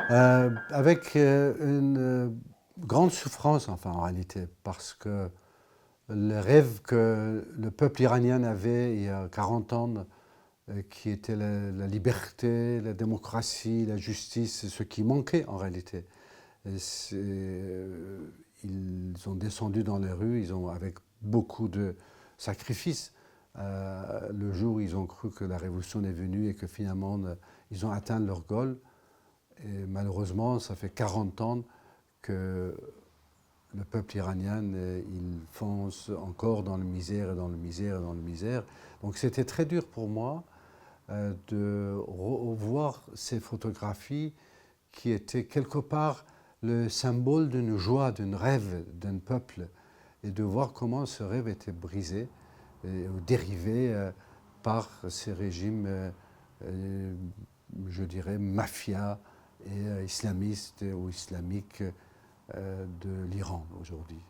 Avec une grande souffrance, enfin, en réalité, parce que le rêve que le peuple iranien avait il y a 40 ans, qui était la liberté, la démocratie, la justice, c'est ce qui manquait en réalité. Ils ont descendu dans les rues, ils ont, avec beaucoup de sacrifices, le jour où ils ont cru que la révolution est venue et que finalement ils ont atteint leur goal. Et malheureusement, ça fait 40 ans que le peuple iranien, il fonce encore dans la misère et dans la misère et dans la misère. Donc c'était très dur pour moi de revoir ces photographies qui étaient quelque part le symbole d'une joie, d'un rêve d'un peuple, et de voir comment ce rêve était brisé ou dérivé par ces régimes, je dirais, mafia et islamistes ou islamiques de l'Iran aujourd'hui.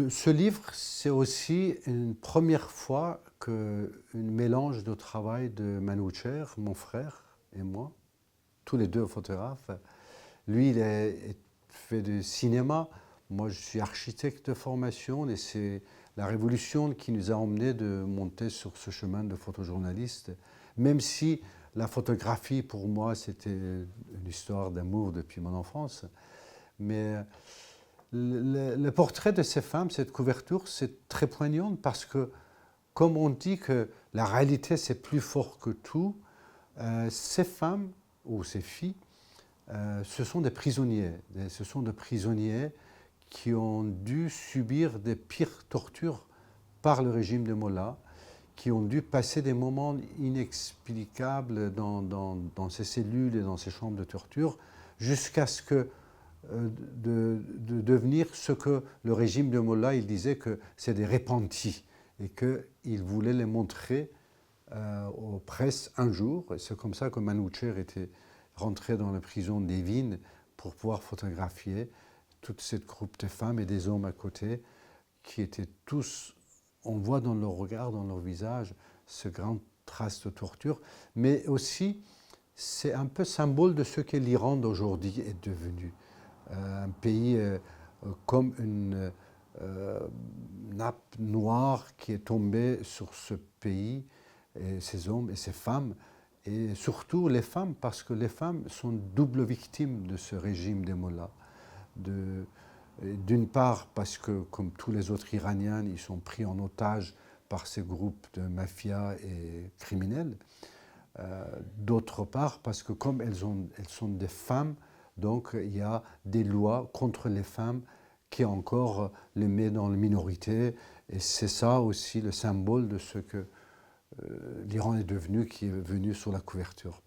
Ce livre, c'est aussi une première fois qu'un mélange de travail de Manoucher, mon frère, et moi, tous les deux photographes. Lui, il a fait du cinéma. Moi, je suis architecte de formation et c'est la révolution qui nous a emmenés de monter sur ce chemin de photojournaliste. Même si la photographie, pour moi, c'était une histoire d'amour depuis mon enfance. Mais le portrait de ces femmes, cette couverture, c'est très poignant parce que, comme on dit que la réalité, c'est plus fort que tout, ces femmes ou ces filles, ce sont des prisonniers. Ce sont des prisonniers qui ont dû subir des pires tortures par le régime de Mollah, qui ont dû passer des moments inexplicables dans ces cellules et dans ces chambres de torture, jusqu'à ce que de devenir ce que le régime de Mollah, il disait que c'est des repentis et qu'il voulait les montrer aux presses un jour. C'est comme ça que Manoucher était rentré dans la prison d'Evin pour pouvoir photographier toute cette groupe de femmes et des hommes à côté qui étaient tous, on voit dans leur regard, dans leur visage, ce grand trace de torture, mais aussi c'est un peu symbole de ce que l'Iran d'aujourd'hui est devenu. Un pays comme une nappe noire qui est tombée sur ce pays, et ces hommes et ces femmes, et surtout les femmes, parce que les femmes sont double victimes de ce régime des mollahs. D'une part parce que, comme tous les autres Iraniens, ils sont pris en otage par ces groupes de mafia et criminels. D'autre part parce que comme elles sont des femmes, donc il y a des lois contre les femmes qui encore les met dans la minorité. Et c'est ça aussi le symbole de ce que l'Iran est devenu, qui est venu sur la couverture.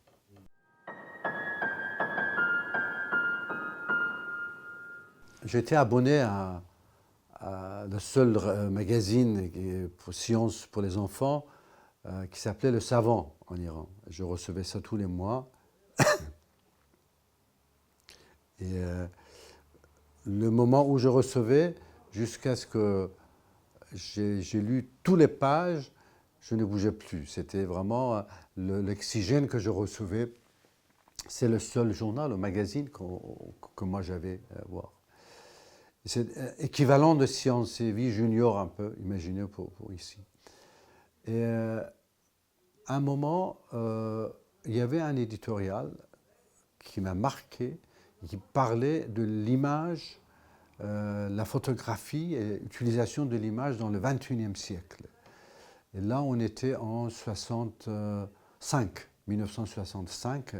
J'étais abonné à le seul magazine pour sciences pour les enfants qui s'appelait Le Savant en Iran. Je recevais ça tous les mois. Et le moment où je recevais, jusqu'à ce que j'ai lu toutes les pages, je ne bougeais plus. C'était vraiment l'oxygène que je recevais. C'est le seul journal, le magazine que moi j'avais à voir. C'est équivalent de Science et Vie Junior un peu, imaginez pour ici. Et à un moment, il y avait un éditorial qui m'a marqué, qui parlait de l'image, la photographie et l'utilisation de l'image dans le XXIe siècle. Et là, on était en 1965,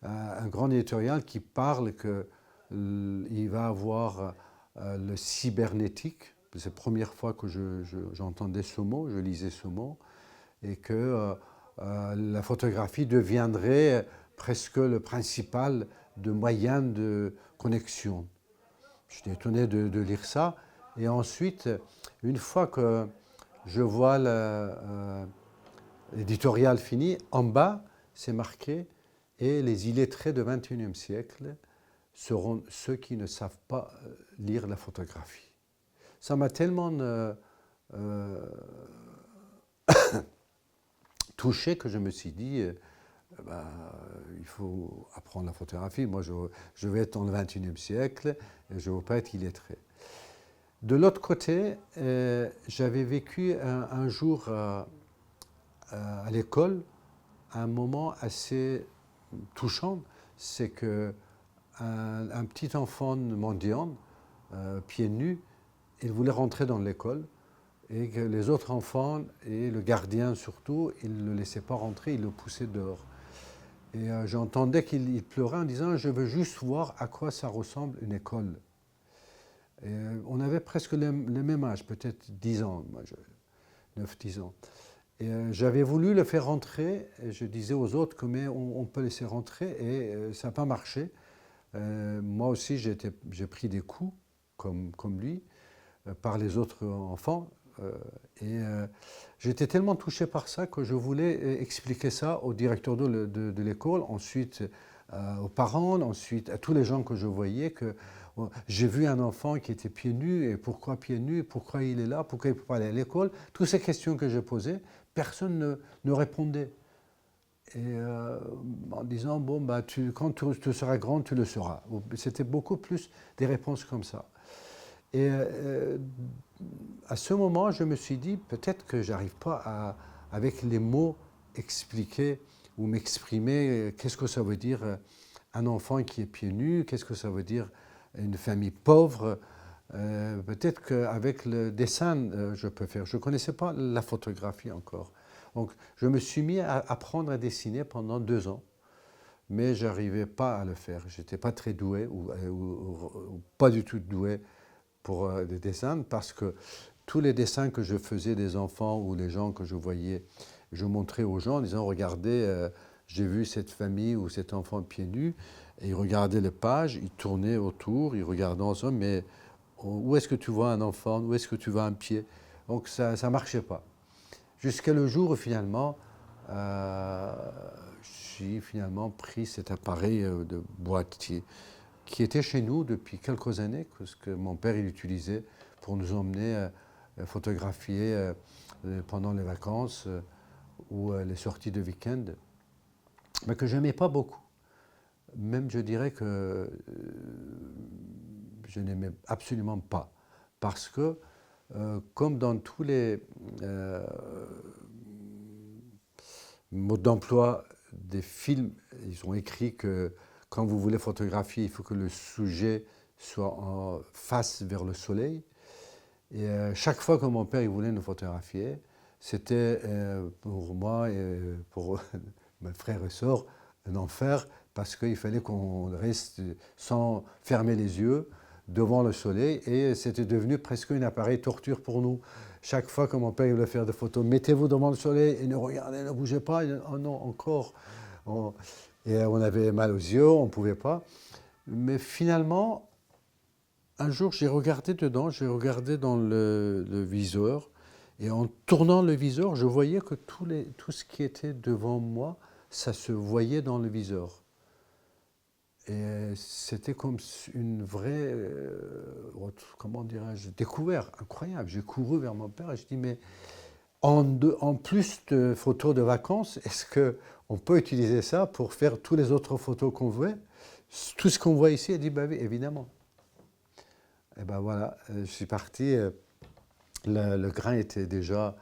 un grand éditorial qui parle qu'il va avoir le cybernétique. C'est la première fois que j'entendais ce mot, je lisais ce mot, et que la photographie deviendrait presque le principal moyen de connexion. J'étais étonné de lire ça. Et ensuite, une fois que je vois l'éditorial fini, en bas, c'est marqué « Et les illettrés du XXIe siècle seront ceux qui ne savent pas lire la photographie ». Ça m'a tellement touché que je me suis dit, bah, il faut apprendre la photographie. Moi, je vais être dans le XXIe siècle et je ne veux pas être illettré. De l'autre côté, j'avais vécu un jour à l'école un moment assez touchant. C'est que un petit enfant mendiant, pieds nus, il voulait rentrer dans l'école et que les autres enfants et le gardien surtout, ils ne le laissaient pas rentrer, ils le poussaient dehors. Et j'entendais qu'il pleurait en disant « je veux juste voir à quoi ça ressemble une école ». Et on avait presque le même âge, peut-être 10 ans, moi, 9-10 ans. Et j'avais voulu le faire rentrer, et je disais aux autres que mais on peut laisser rentrer, et ça n'a pas marché. Moi aussi, j'ai pris des coups, comme lui, par les autres enfants. Et j'étais tellement touché par ça que je voulais expliquer ça au directeur de l'école, ensuite aux parents, ensuite à tous les gens que je voyais, que j'ai vu un enfant qui était pieds nus, et pourquoi pieds nus, pourquoi il est là, pourquoi il ne peut pas aller à l'école. Toutes ces questions que je posais, personne ne répondait. Et en disant, bon, bah, quand tu seras grand, tu le sauras. C'était beaucoup plus des réponses comme ça. Et à ce moment, je me suis dit, peut-être que je n'arrive pas avec les mots, expliquer ou m'exprimer qu'est-ce que ça veut dire un enfant qui est pieds nus, qu'est-ce que ça veut dire une famille pauvre. Peut-être qu'avec le dessin, je peux faire. Je ne connaissais pas la photographie encore. Donc, je me suis mis à apprendre à dessiner pendant 2 ans, mais je n'arrivais pas à le faire. Je n'étais pas très doué ou pas du tout doué pour les dessins, parce que tous les dessins que je faisais des enfants ou les gens que je voyais, je montrais aux gens en disant « Regardez, j'ai vu cette famille ou cet enfant pieds nus », et ils regardaient les pages, ils tournaient autour, ils regardaient ensemble, mais où est-ce que tu vois un enfant, où est-ce que tu vois un pied? Donc ça ne marchait pas. Jusqu'à le jour où finalement, j'ai finalement pris cet appareil de boîtier qui était chez nous depuis quelques années, parce que mon père il utilisait pour nous emmener photographier pendant les vacances ou les sorties de week-end, mais que je n'aimais pas beaucoup. Même je dirais que je n'aimais absolument pas, parce que comme dans tous les modes d'emploi des films, ils ont écrit que quand vous voulez photographier, il faut que le sujet soit en face vers le soleil. Et chaque fois que mon père il voulait nous photographier, c'était pour moi et pour mes frères et sœurs un enfer, parce qu'il fallait qu'on reste sans fermer les yeux devant le soleil, et c'était devenu presque un appareil torture pour nous. Chaque fois que mon père voulait faire des photos, mettez-vous devant le soleil et ne regardez, ne bougez pas. Oh non, encore. Et on avait mal aux yeux, on ne pouvait pas. Mais finalement, un jour, j'ai regardé dedans, j'ai regardé dans le viseur, et en tournant le viseur, je voyais que tout ce qui était devant moi, ça se voyait dans le viseur. Et c'était comme une vraie, comment dirais-je, découverte incroyable. J'ai couru vers mon père et je dis, mais en plus de photos de vacances, est-ce qu'on peut utiliser ça pour faire toutes les autres photos qu'on veut? Tout ce qu'on voit ici, il dit, bah oui, évidemment. Et ben voilà, je suis parti, le grain était déjà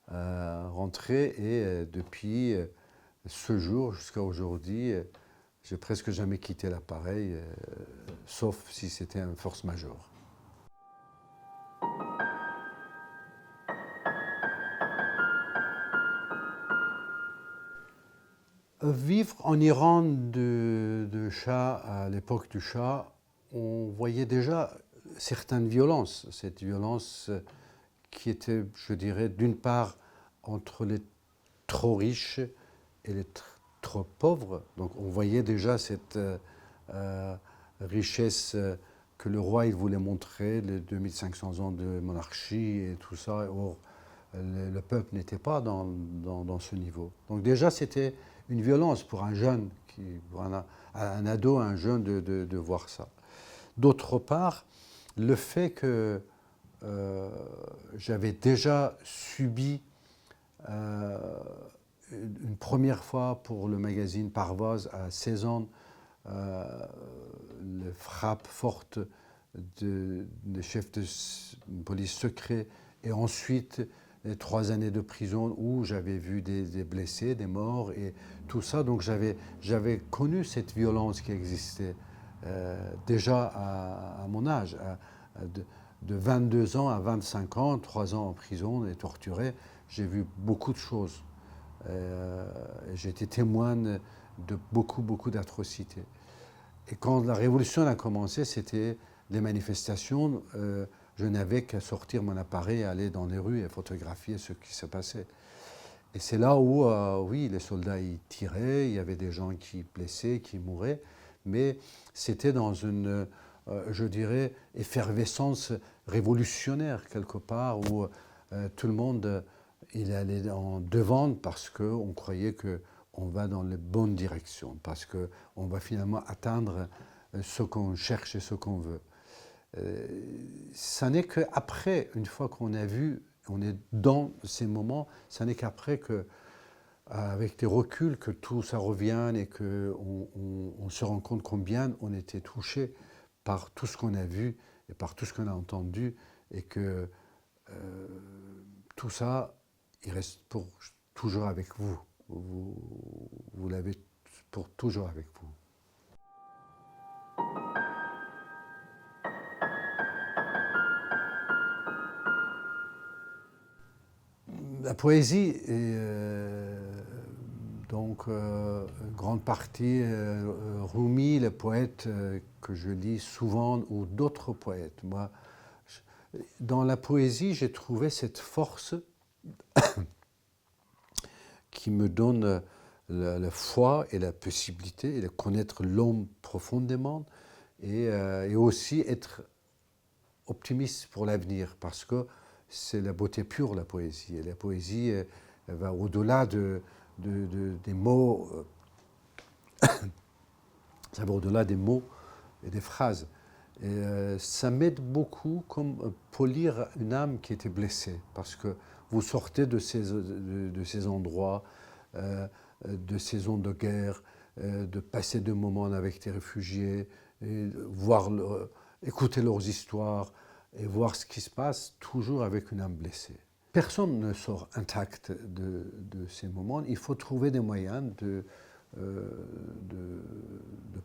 rentré, et depuis ce jour jusqu'à aujourd'hui, j'ai presque jamais quitté l'appareil, sauf si c'était une force majeure. Vivre en Iran de Shah, à l'époque du Shah, on voyait déjà certaines violences. Cette violence qui était, je dirais, d'une part entre les trop riches et les trop pauvres. Donc on voyait déjà cette richesse que le roi il voulait montrer, les 2500 ans de monarchie et tout ça. Or, le peuple n'était pas dans ce niveau. Donc déjà, c'était une violence pour un jeune, pour un ado, un jeune de voir ça. D'autre part, le fait que j'avais déjà subi une première fois pour le magazine Parvoz à 16 ans, la frappe forte de chef de police secret, et ensuite les 3 années de prison où j'avais vu des blessés, des morts et tout ça. Donc j'avais connu cette violence qui existait déjà à mon âge, de 22 ans à 25 ans, 3 ans en prison et torturé. J'ai vu beaucoup de choses. J'ai été témoin de beaucoup d'atrocités. Et quand la révolution a commencé, c'était les manifestations. Je n'avais qu'à sortir mon appareil, et aller dans les rues et photographier ce qui se passait. Et c'est là où, oui, les soldats y tiraient, il y avait des gens qui blessaient, qui mouraient, mais c'était dans une, je dirais, effervescence révolutionnaire quelque part, où tout le monde il allait en devant parce qu'on croyait qu'on va dans les bonnes directions, parce qu'on va finalement atteindre ce qu'on cherche et ce qu'on veut. Ça n'est qu'après, une fois qu'on a vu, on est dans ces moments, ça n'est qu'après que, avec des reculs, que tout ça revienne et qu'on se rend compte combien on était touché par tout ce qu'on a vu et par tout ce qu'on a entendu, et que tout ça, il reste pour toujours avec vous. Vous l'avez pour toujours avec vous. La poésie est donc une grande partie Rumi, le poète que je lis souvent, ou d'autres poètes. Moi, dans la poésie, j'ai trouvé cette force qui me donne la foi et la possibilité de connaître l'homme profondément, et aussi être optimiste pour l'avenir, parce que c'est la beauté pure, la poésie. Et la poésie elle va au-delà des mots, ça va au-delà des mots et des phrases. Et ça m'aide beaucoup comme polir une âme qui était blessée, parce que vous sortez de ces endroits, de ces zones de guerre, de passer des moments avec des réfugiés, et écouter leurs histoires et voir ce qui se passe, toujours avec une âme blessée. Personne ne sort intact de ces moments. Il faut trouver des moyens de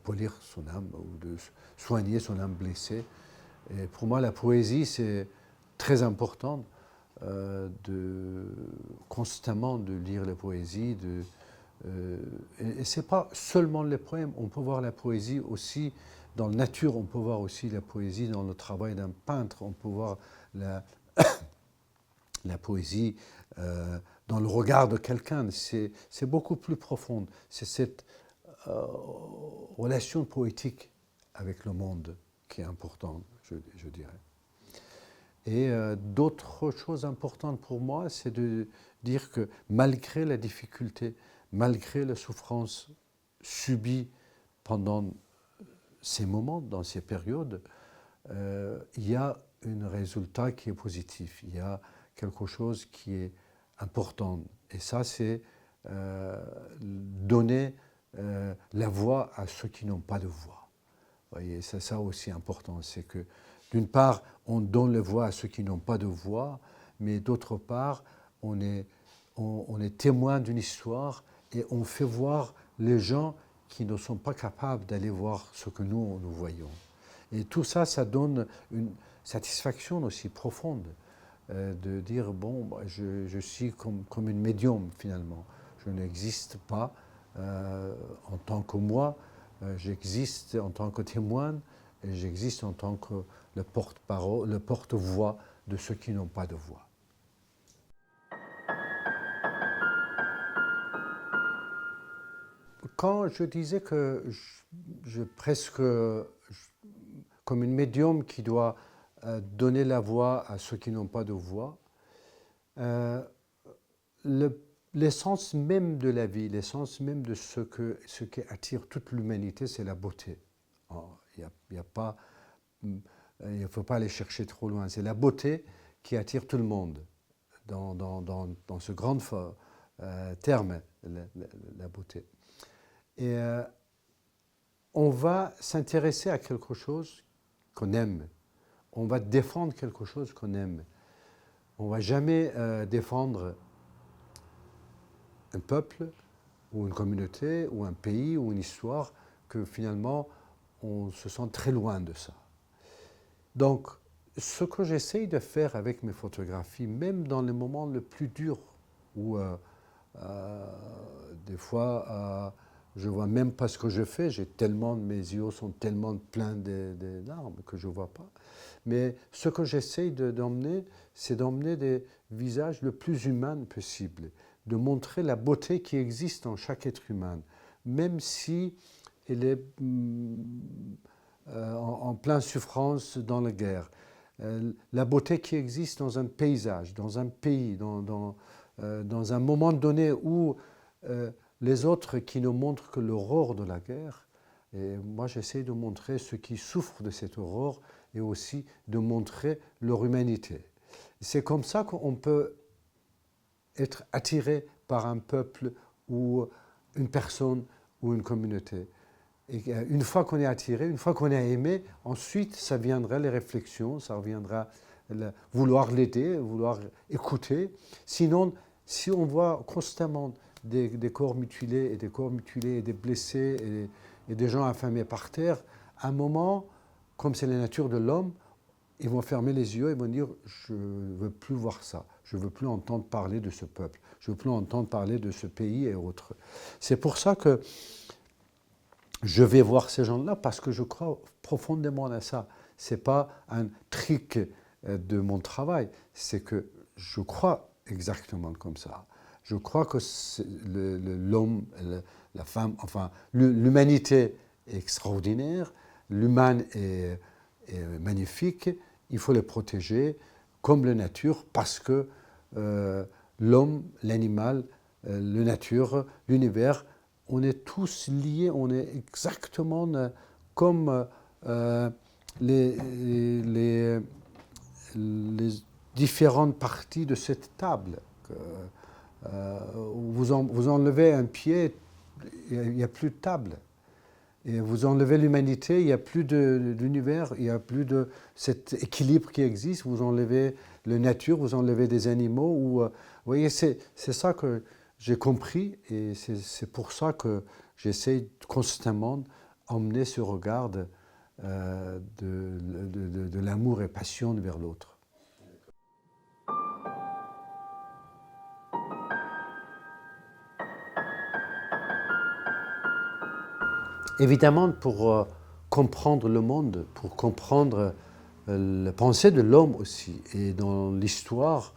polir son âme ou de soigner son âme blessée. Et pour moi, la poésie, c'est très important de constamment de lire la poésie. Et ce n'est pas seulement les poèmes, on peut voir la poésie aussi dans la nature, on peut voir aussi la poésie dans le travail d'un peintre, on peut voir la poésie dans le regard de quelqu'un. C'est beaucoup plus profond. C'est cette relation poétique avec le monde qui est importante, je dirais. Et d'autres choses importantes pour moi, c'est de dire que malgré la difficulté, malgré la souffrance subie pendant ces moments, dans ces périodes, il y a un résultat qui est positif. Il y a quelque chose qui est important. Et ça, c'est donner la voix à ceux qui n'ont pas de voix. Vous voyez, c'est ça aussi important. C'est que, d'une part, on donne la voix à ceux qui n'ont pas de voix, mais d'autre part, on est témoin d'une histoire et on fait voir les gens qui ne sont pas capables d'aller voir ce que nous voyons. Et tout ça, ça donne une satisfaction aussi profonde de dire, bon, je suis comme une médium finalement. Je n'existe pas en tant que moi, j'existe en tant que témoin, et j'existe en tant que le porte-parole, le porte-voix de ceux qui n'ont pas de voix. Quand je disais que presque comme une médium qui doit donner la voix à ceux qui n'ont pas de voix, l'essence même de la vie, l'essence même de ce qui attire toute l'humanité, c'est la beauté. Il ne faut pas aller chercher trop loin. C'est la beauté qui attire tout le monde dans ce grand terme, la beauté. Et on va s'intéresser à quelque chose qu'on aime. On va défendre quelque chose qu'on aime. On ne va jamais défendre un peuple ou une communauté ou un pays ou une histoire que finalement on se sent très loin de ça. Donc, ce que j'essaye de faire avec mes photographies, même dans les moments les plus durs, où des fois je vois même pas ce que je fais, mes yeux sont tellement pleins de larmes que je ne vois pas. Mais ce que j'essaye d'emmener, c'est d'emmener des visages le plus humains possible, de montrer la beauté qui existe en chaque être humain, même si elle est en pleine souffrance dans la guerre. La beauté qui existe dans un paysage, dans un pays, dans un moment donné où les autres qui ne montrent que l'aurore de la guerre, et moi j'essaie de montrer ceux qui souffrent de cette aurore et aussi de montrer leur humanité. C'est comme ça qu'on peut être attiré par un peuple ou une personne ou une communauté. Et une fois qu'on est attiré, une fois qu'on est aimé, ensuite ça viendra les réflexions, ça viendra vouloir l'aider, vouloir écouter. Sinon, si on voit constamment des corps mutilés et des blessés et des gens affamés par terre, à un moment, comme c'est la nature de l'homme, ils vont fermer les yeux et vont dire « je ne veux plus voir ça, je ne veux plus entendre parler de ce peuple, je ne veux plus entendre parler de ce pays et autres ». C'est pour ça que je vais voir ces gens-là parce que je crois profondément à ça. Ce n'est pas un trick de mon travail, c'est que je crois exactement comme ça. Je crois que l'homme, la femme, enfin l'humanité est extraordinaire, l'humain est magnifique, il faut le protéger comme la nature parce que l'homme, l'animal, la nature, l'univers, on est tous liés, on est exactement comme les différentes parties de cette table. Vous enlevez un pied, il n'y a plus de table. Et vous enlevez l'humanité, il n'y a plus d'univers, il n'y a plus de cet équilibre qui existe. Vous enlevez la nature, vous enlevez des animaux. Vous voyez, c'est ça que j'ai compris et c'est pour ça que j'essaie constamment d'emmener ce regard de l'amour et passion vers l'autre. Évidemment, pour comprendre le monde, pour comprendre la pensée de l'homme aussi, et dans l'histoire,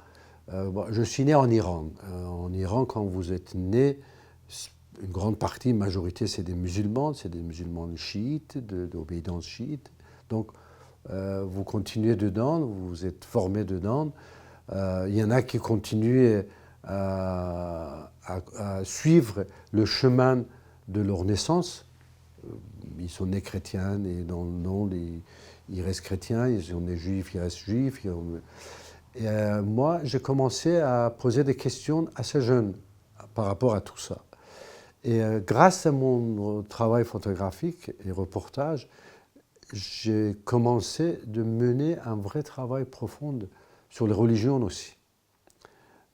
je suis né en Iran. En Iran, quand vous êtes né, une grande partie, une majorité, c'est des musulmans chiites, d'obéissance chiite. Donc, vous continuez dedans, vous êtes formé dedans. Il y en a qui continuent à suivre le chemin de leur naissance. Ils sont nés chrétiens et dans le nom, ils restent chrétiens, ils sont nés juifs, ils restent juifs. Et moi, j'ai commencé à poser des questions assez jeunes par rapport à tout ça. Et grâce à mon travail photographique et reportage, j'ai commencé de mener un vrai travail profond sur les religions aussi.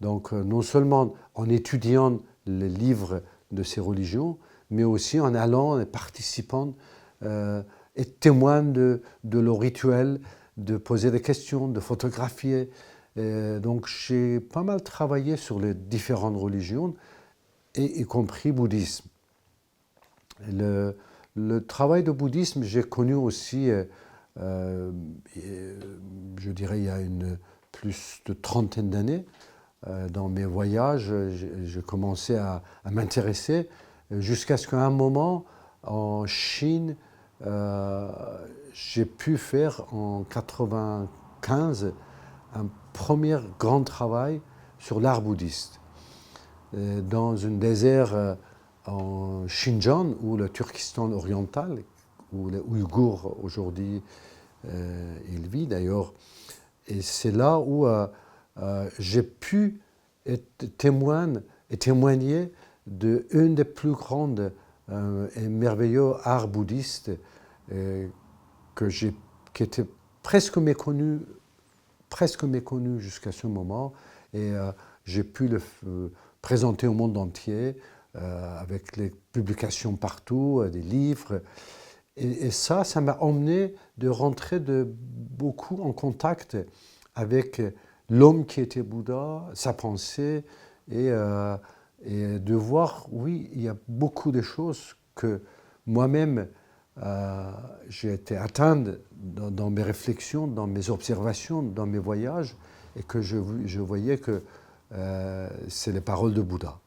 Donc non seulement en étudiant les livres de ces religions, mais aussi en allant et participant et témoin de leurs rituels, de poser des questions, de photographier. Donc j'ai pas mal travaillé sur les différentes religions, y compris bouddhisme. Le travail de bouddhisme, j'ai connu aussi, je dirais, il y a plus de 30aine d'années. Dans mes voyages, j'ai commencé à m'intéresser jusqu'à ce qu'à un moment, en Chine, j'ai pu faire en 1995 un premier grand travail sur l'art bouddhiste. Dans un désert en Xinjiang, ou le Turkestan oriental, où les Ouïghours aujourd'hui ils vivent d'ailleurs. Et c'est là où j'ai pu être témoin et témoigner d'une des plus grandes et merveilleux arts bouddhistes qui était presque méconnu jusqu'à ce moment. Et j'ai pu le présenter au monde entier avec les publications partout, des livres. Et ça m'a emmené de rentrer beaucoup en contact avec l'homme qui était Bouddha, sa pensée, et de voir, oui, il y a beaucoup de choses que moi-même, j'ai été atteint dans mes réflexions, dans mes observations, dans mes voyages, et que je voyais que c'est les paroles de Bouddha.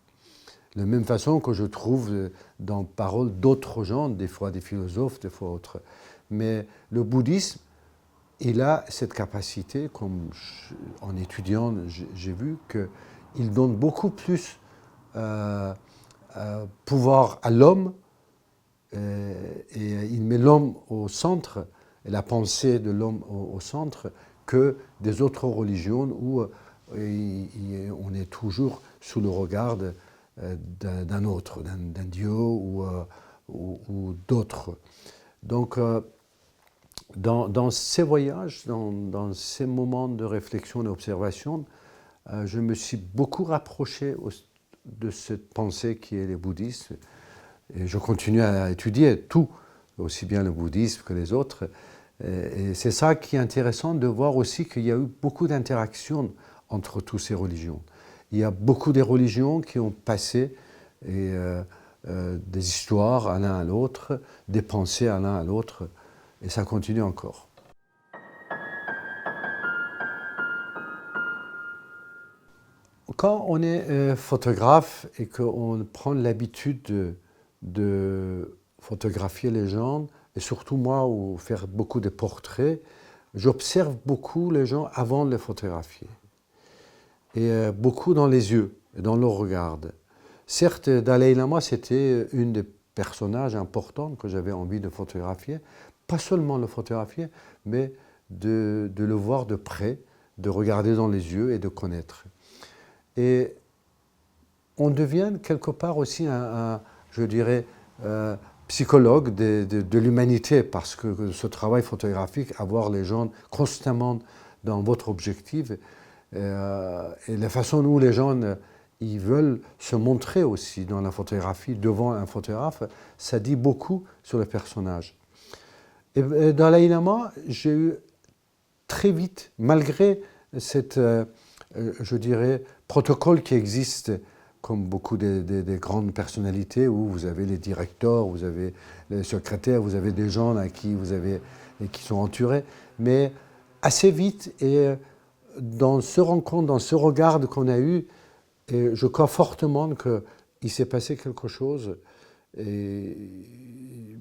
De la même façon que je trouve dans paroles d'autres gens, des fois des philosophes, des fois autres. Mais le bouddhisme, il a cette capacité, comme en étudiant, j'ai vu qu'il donne beaucoup plus pouvoir à l'homme, et il met l'homme au centre, et la pensée de l'homme au centre, que des autres religions où on est toujours sous le regard d'un autre, d'un dieu ou d'autres. Donc, dans ces voyages, dans ces moments de réflexion et d'observation, je me suis beaucoup rapproché de cette pensée qui est le bouddhisme. Et je continue à étudier tout, aussi bien le bouddhisme que les autres. Et c'est ça qui est intéressant de voir aussi qu'il y a eu beaucoup d'interactions entre toutes ces religions. Il y a beaucoup de religions qui ont passé des histoires à l'un à l'autre, des pensées à l'un à l'autre, et ça continue encore. Quand on est photographe et qu'on prend l'habitude de photographier les gens, et surtout moi, ou faire beaucoup de portraits, j'observe beaucoup les gens avant de les photographier. Et beaucoup dans les yeux, et dans leur regard. Certes, Dalai Lama, c'était une des personnages importants que j'avais envie de photographier. Pas seulement le photographier, mais de le voir de près, de regarder dans les yeux et de connaître. Et on devient quelque part aussi je dirais, psychologue de l'humanité, parce que ce travail photographique, avoir les gens constamment dans votre objectif, et la façon dont les gens ils veulent se montrer aussi dans la photographie, devant un photographe, ça dit beaucoup sur le personnage. Et dans Dalai Lama, j'ai eu très vite, malgré cette, je dirais, protocole qui existe, comme beaucoup des grandes personnalités, où vous avez les directeurs, vous avez les secrétaires, vous avez des gens à qui qui sont entourés, mais assez vite, et dans ce rencontre, dans ce regard qu'on a eu, et je crois fortement qu'il s'est passé quelque chose. Et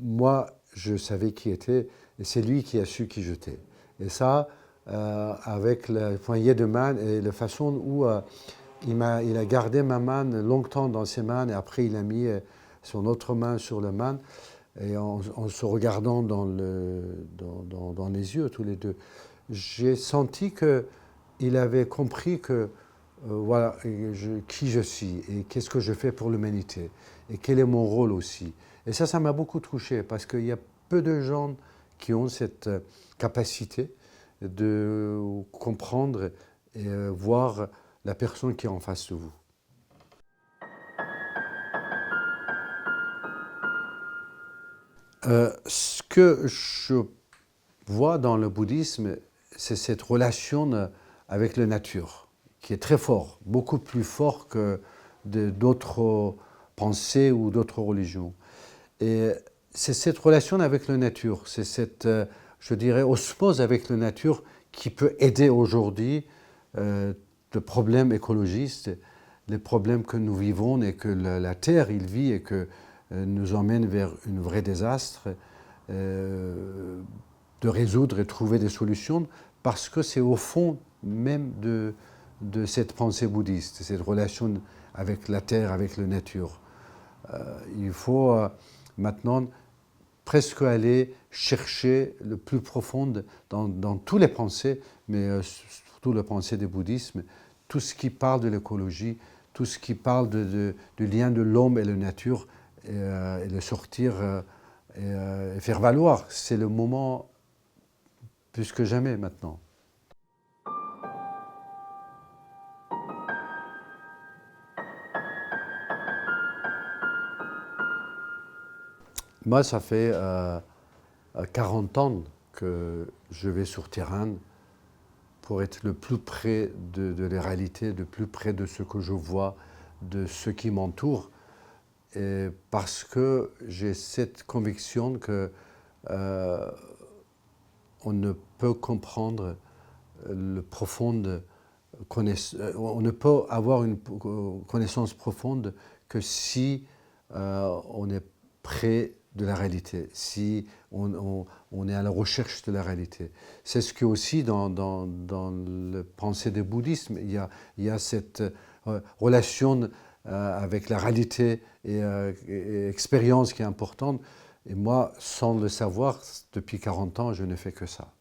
moi, je savais qui était, et c'est lui qui a su qui j'étais. Et ça, avec la poignée de main et la façon où il a gardé ma main longtemps dans ses mains, et après il a mis son autre main sur la main, et en se regardant dans les yeux tous les deux, j'ai senti qu'il avait compris que voilà, qui je suis et qu'est-ce que je fais pour l'humanité et quel est mon rôle aussi. Et ça m'a beaucoup touché, parce qu'il y a peu de gens qui ont cette capacité de comprendre et voir la personne qui est en face de vous. Ce que je vois dans le bouddhisme, c'est cette relation avec la nature, qui est très fort, beaucoup plus fort que d'autres pensées ou d'autres religions. Et c'est cette relation avec la nature, c'est cette, je dirais, osmose avec la nature qui peut aider aujourd'hui le problème écologiste, les problèmes que nous vivons et que la Terre il vit et que nous emmène vers un vrai désastre, de résoudre et trouver des solutions, parce que c'est au fond même de cette pensée bouddhiste, cette relation avec la Terre, avec la nature. Il faut maintenant presque aller chercher le plus profond dans toutes les pensées, mais surtout la pensée du bouddhisme, tout ce qui parle de l'écologie, tout ce qui parle du lien de l'homme et la nature, et le sortir et faire valoir. C'est le moment plus que jamais maintenant. Moi, ça fait 40 ans que je vais sur terrain pour être le plus près de la réalité, le plus près de ce que je vois, de ce qui m'entoure. Et parce que j'ai cette conviction que on ne peut comprendre on ne peut avoir une connaissance profonde que si on est près de la réalité, si on est à la recherche de la réalité. C'est ce que aussi dans le pensée du bouddhisme, il y a cette relation avec la réalité et expérience qui est importante. Et moi, sans le savoir, depuis 40 ans, je ne fais que ça.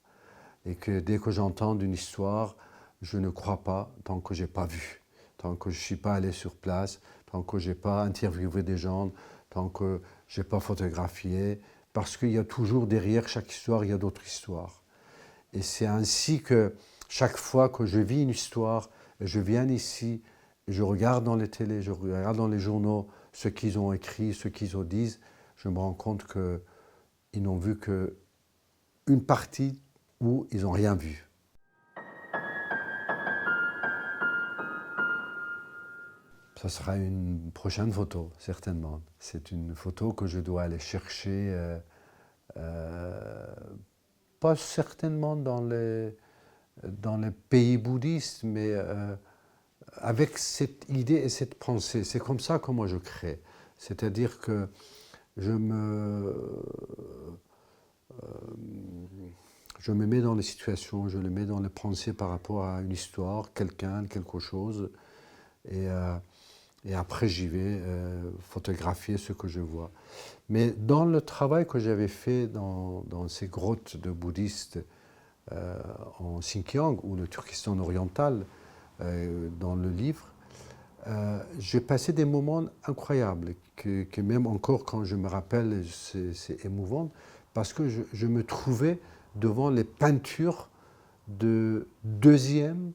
Et que dès que j'entends une histoire, je ne crois pas tant que je n'ai pas vu, tant que je ne suis pas allé sur place, tant que je n'ai pas interviewé des gens, tant que je n'ai pas photographié, parce qu'il y a toujours derrière chaque histoire, il y a d'autres histoires. Et c'est ainsi que chaque fois que je vis une histoire, je viens ici, et je regarde dans les télés, je regarde dans les journaux ce qu'ils ont écrit, ce qu'ils en disent, je me rends compte qu'ils n'ont vu qu'une partie où ils n'ont rien vu. Ça sera une prochaine photo, certainement. C'est une photo que je dois aller chercher, pas certainement dans les pays bouddhistes, mais avec cette idée et cette pensée. C'est comme ça que moi je crée. C'est-à-dire que je me mets dans les situations, je le mets dans les pensées par rapport à une histoire, quelqu'un, quelque chose, et après j'y vais photographier ce que je vois. Mais dans le travail que j'avais fait dans ces grottes de bouddhistes en Xinjiang ou le Turkestan oriental, dans le livre, j'ai passé des moments incroyables, que même encore quand je me rappelle, c'est émouvant, parce que je me trouvais devant les peintures de 2e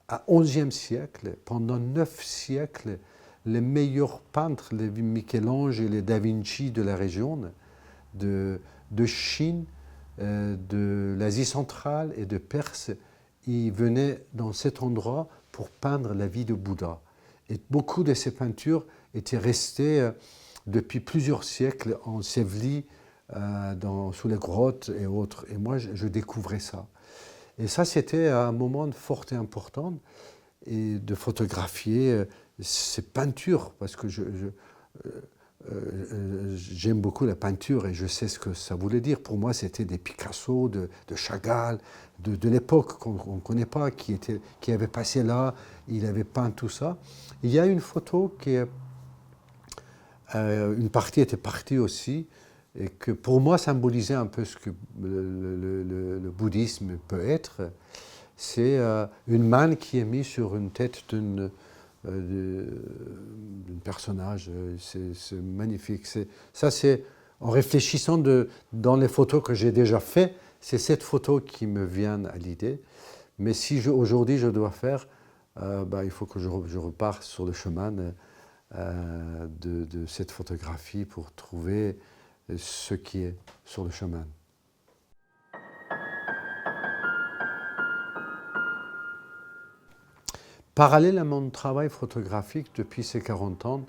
à 11e siècle. Pendant 9 siècles, les meilleurs peintres, les Michel-Ange et les Da Vinci de la région, de Chine, de l'Asie centrale et de Perse, ils venaient dans cet endroit pour peindre la vie de Bouddha. Et beaucoup de ces peintures étaient restées depuis plusieurs siècles ensevelies sous les grottes et autres. Et moi, je découvrais ça. Et ça, c'était un moment fort et important, et de photographier ces peintures, parce que j'aime beaucoup la peinture et je sais ce que ça voulait dire. Pour moi, c'était des Picasso, de Chagall, de l'époque qu'on ne connaît pas, qui avait passé là, il avait peint tout ça. Il y a une photo une partie était partie aussi, et que pour moi symbolisait un peu ce que le bouddhisme peut être. C'est une manne qui est mise sur une tête d'un personnage. C'est magnifique. Ça, c'est en réfléchissant dans les photos que j'ai déjà faites, c'est cette photo qui me vient à l'idée. Mais si aujourd'hui je dois faire, il faut que je reparte sur le chemin de cette photographie pour trouver ce qui est sur le chemin. Parallèle à mon travail photographique depuis ces 40 ans,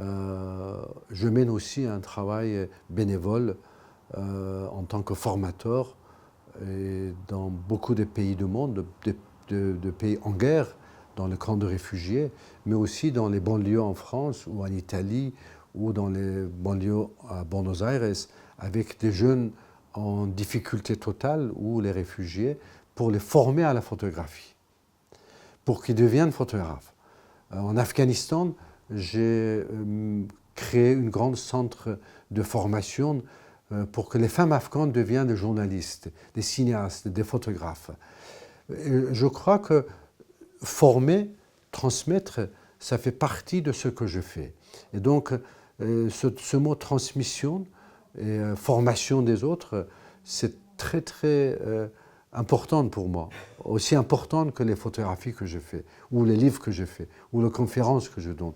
je mène aussi un travail bénévole en tant que formateur et dans beaucoup de pays du monde, de pays en guerre, dans les camps de réfugiés, mais aussi dans les banlieues en France ou en Italie ou dans les banlieues à Buenos Aires, avec des jeunes en difficulté totale ou les réfugiés, pour les former à la photographie, pour qu'ils deviennent photographes. En Afghanistan, j'ai créé un grand centre de formation pour que les femmes afghanes deviennent des journalistes, des cinéastes, des photographes. Je crois que former, transmettre, ça fait partie de ce que je fais. Et donc, ce mot transmission et formation des autres, c'est très très importante pour moi, aussi importante que les photographies que je fais, ou les livres que je fais, ou les conférences que je donne.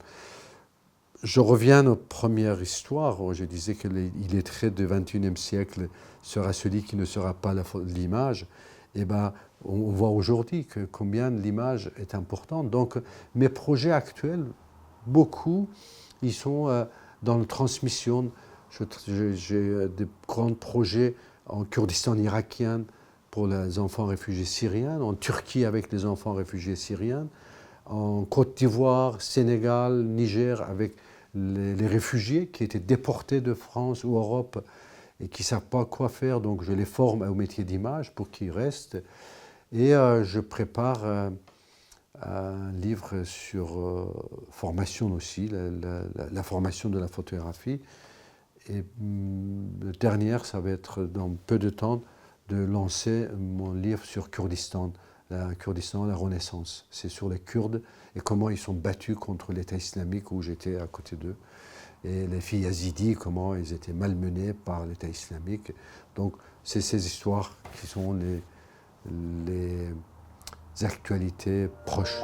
Je reviens à notre première histoire, où je disais que l'illettré du XXIe siècle sera celui qui ne sera pas l'image. Et ben, on voit aujourd'hui que combien l'image est importante. Donc mes projets actuels, beaucoup, ils sont dans la transmission. J'ai des grands projets en Kurdistan irakien pour les enfants réfugiés syriens, en Turquie avec les enfants réfugiés syriens, en Côte d'Ivoire, Sénégal, Niger avec les réfugiés qui étaient déportés de France ou Europe et qui ne savent pas quoi faire, donc je les forme au métier d'image pour qu'ils restent. Et je prépare un livre sur formation aussi, la formation de la photographie. Et le dernier, ça va être dans peu de temps de lancer mon livre sur Kurdistan, la Renaissance. C'est sur les Kurdes et comment ils sont battus contre l'État islamique où j'étais à côté d'eux. Et les filles yazidis, comment ils étaient malmenées par l'État islamique. Donc c'est ces histoires qui sont les actualités proches.